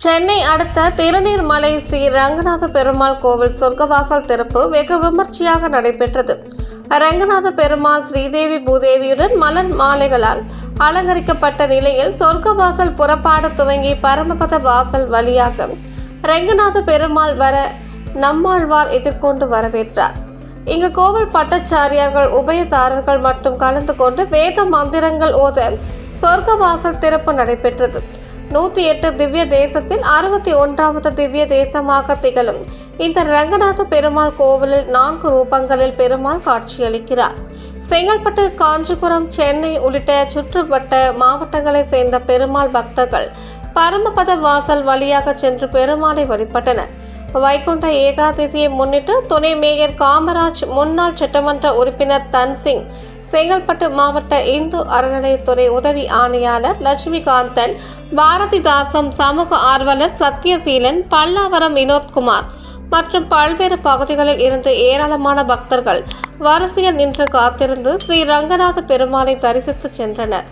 சென்னை அடுத்த திருநீர்மலை ஸ்ரீ ரங்கநாத பெருமாள் கோவில் சொர்க்கவாசல் திறப்பு வெகு விமர்சையாக நடைபெற்றது. ரங்கநாத பெருமாள் ஸ்ரீதேவி பூதேவியுடன் மலர் மாலைகளால் அலங்கரிக்கப்பட்ட நிலையில் சொர்க்கவாசல் புறப்பாடு துவங்கி பரமபத வாசல் வழியாக ரங்கநாத பெருமாள் வர நம்மாழ்வார் எதிர்கொண்டு வரவேற்றார். இங்கு கோவில் பட்டாச்சாரியார்கள் உபயதாரர்கள் மட்டும் கலந்து கொண்டு வேத மந்திரங்கள் ஓத சொர்க்கவாசல் திறப்பு நடைபெற்றது. 108 திவ்ய தேசத்தில் 61வது திவ்ய தேசமாக திகழும் இந்த ரங்கநாத பெருமாள் கோவிலில் 4 ரூபங்களில் பெருமாள் காட்சியளிக்கிறார். செங்கல்பட்டு, காஞ்சிபுரம், சென்னை உள்ளிட்ட சுற்றுவட்ட மாவட்டங்களை சேர்ந்த பெருமாள் பக்தர்கள் பரமபத வாசல் வழியாக சென்று பெருமாளை வழிபட்டனர். வைகுண்ட ஏகாதசியை முன்னிட்டு துணை மேயர் காமராஜ், முன்னாள் சட்டமன்ற உறுப்பினர் தன்சிங், செங்கல்பட்டு மாவட்ட இந்து அறநிலையத்துறை உதவி ஆணையாளர் லட்சுமிகாந்தன், பாரதிதாசம், சமூக ஆர்வலர் சத்யசீலன், பல்லாவரம் வினோத்குமார் மற்றும் பல்வேறு பகுதிகளில் இருந்து ஏராளமான பக்தர்கள் வரிசையில் நின்று காத்திருந்து ஸ்ரீ ரங்கநாத பெருமாளை தரிசித்து சென்றனர்.